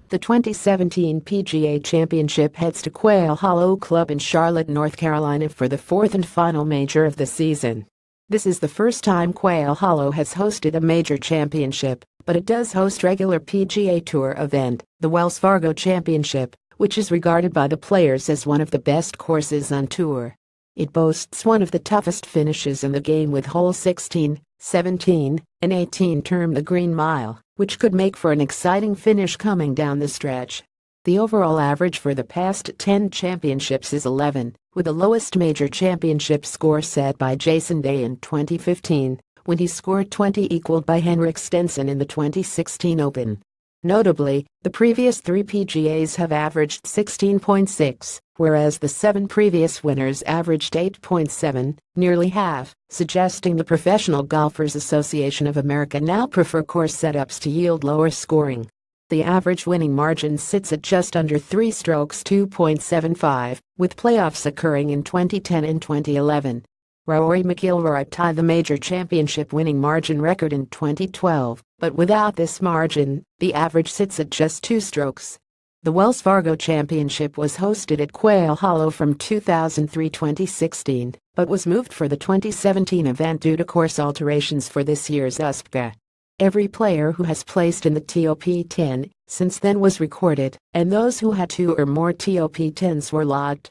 The 2017 PGA Championship heads to Quail Hollow Club in Charlotte, North Carolina for the fourth and final major of the season. This is the first time Quail Hollow has hosted a major championship, but it does host regular PGA Tour event, the Wells Fargo Championship, which is regarded by the players as one of the best courses on tour. It boasts one of the toughest finishes in the game with holes 16, 17, and 18 termed the Green Mile, which could make for an exciting finish coming down the stretch. The overall average for the past 10 championships is 11, with the lowest major championship score set by Jason Day in 2015, when he scored 20, equaled by Henrik Stenson in the 2016 Open. Notably, the previous 3 PGAs have averaged 16.6, whereas the 7 previous winners averaged 8.7, nearly half, suggesting the Professional Golfers Association of America now prefer course setups to yield lower scoring. The average winning margin sits at just under 3 strokes, 2.75, with playoffs occurring in 2010 and 2011. Rory McIlroy tied the major championship winning margin record in 2012, but without this margin, the average sits at just 2 strokes. The Wells Fargo Championship was hosted at Quail Hollow from 2003-2016, but was moved for the 2017 event due to course alterations for this year's USPGA. Every player who has placed in the top 10 since then was recorded, and those who had 2 or more top 10s were logged.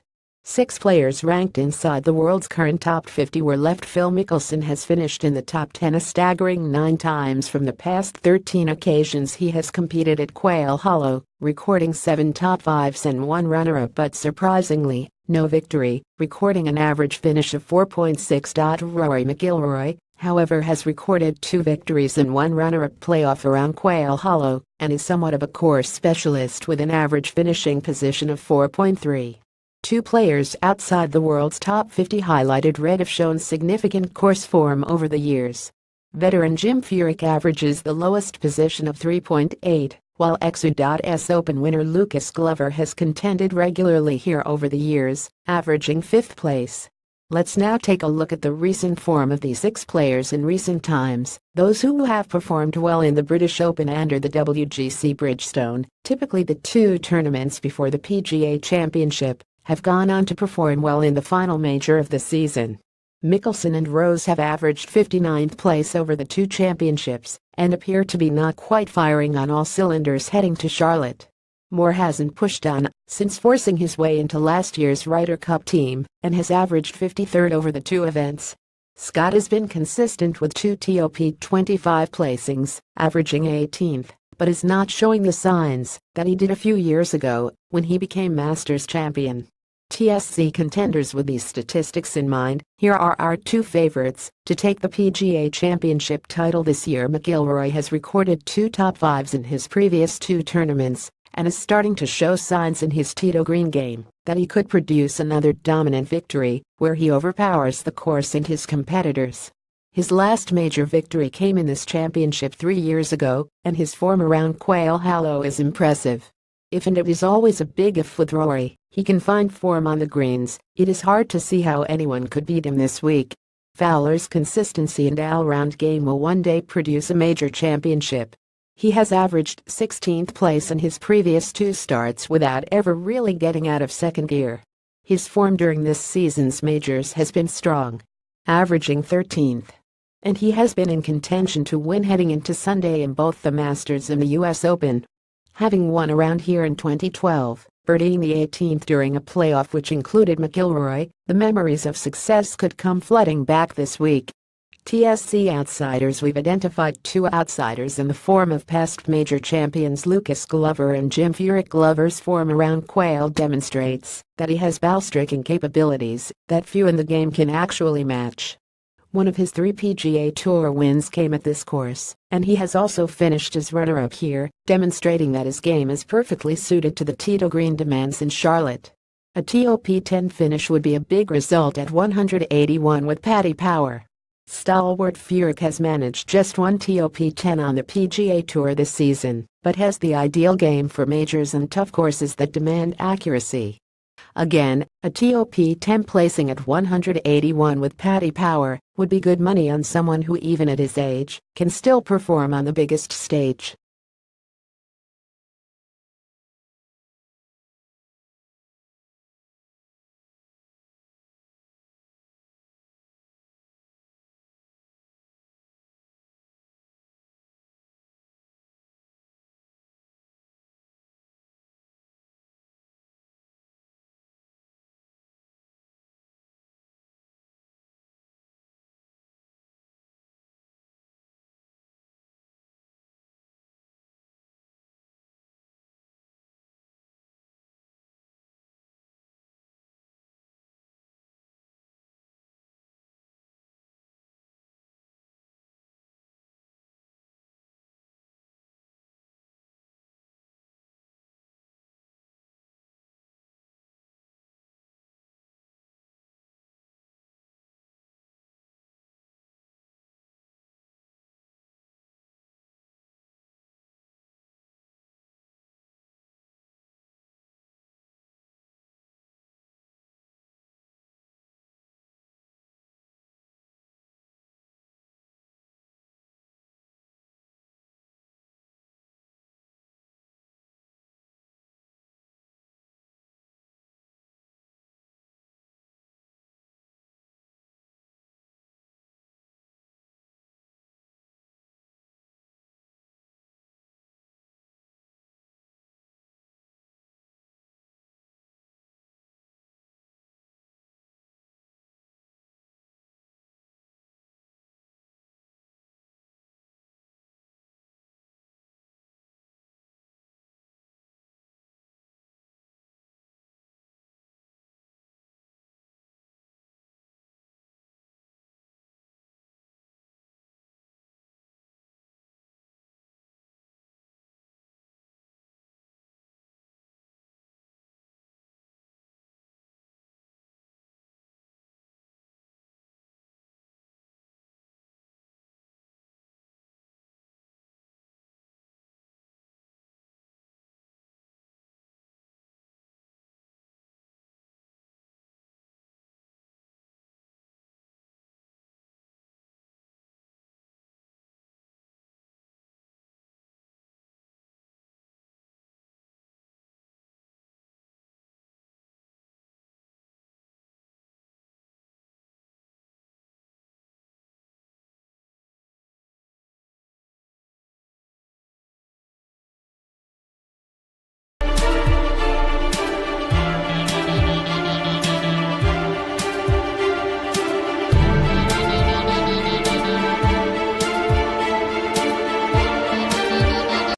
6 players ranked inside the world's current top 50 were left. Phil Mickelson has finished in the top 10 a staggering 9 times from the past 13 occasions he has competed at Quail Hollow, recording 7 top 5s and 1 runner-up, but surprisingly, no victory, recording an average finish of 4.6. Rory McIlroy, however, has recorded 2 victories and 1 runner-up playoff around Quail Hollow, and is somewhat of a course specialist with an average finishing position of 4.3. 2 players outside the world's top 50 highlighted red have shown significant course form over the years. Veteran Jim Furyk averages the lowest position of 3.8, while XU.S Open winner Lucas Glover has contended regularly here over the years, averaging 5th place. Let's now take a look at the recent form of these 6 players in recent times, those who have performed well in the British Open and or the WGC Bridgestone, typically the 2 tournaments before the PGA Championship, have gone on to perform well in the final major of the season. Mickelson and Rose have averaged 59th place over the 2 championships and appear to be not quite firing on all cylinders heading to Charlotte. Moore hasn't pushed on since forcing his way into last year's Ryder Cup team and has averaged 53rd over the 2 events. Scott has been consistent with 2 top 25 placings, averaging 18th, but is not showing the signs that he did a few years ago when he became Masters champion. TSC contenders. With these statistics in mind, here are our 2 favorites to take the PGA Championship title this year. McIlroy has recorded 2 top 5s in his previous 2 tournaments and is starting to show signs in his Tito Green game that he could produce another dominant victory where he overpowers the course and his competitors. His last major victory came in this championship 3 years ago, and his form around Quail Hollow is impressive. If, and it is always a big if with Rory, he can find form on the greens, it is hard to see how anyone could beat him this week. Fowler's consistency and all-round game will one day produce a major championship. He has averaged 16th place in his previous 2 starts without ever really getting out of second gear. His form during this season's majors has been strong, averaging 13th. And he has been in contention to win heading into Sunday in both the Masters and the US Open. Having won around here in 2012, birdieing the 18th during a playoff which included McIlroy, the memories of success could come flooding back this week. TSC outsiders. We've identified 2 outsiders in the form of past major champions Lucas Glover and Jim Furyk. Glover's form around Quail demonstrates that he has ball-striking capabilities that few in the game can actually match. One of his 3 PGA Tour wins came at this course, and he has also finished as runner-up here, demonstrating that his game is perfectly suited to the Tito Green demands in Charlotte. A top 10 finish would be a big result at 181 with Paddy Power. Stalwart Furyk has managed just 1 top 10 on the PGA Tour this season, but has the ideal game for majors and tough courses that demand accuracy. Again, a top 10 placing at 181 with Paddy Power would be good money on someone who, even at his age, can still perform on the biggest stage.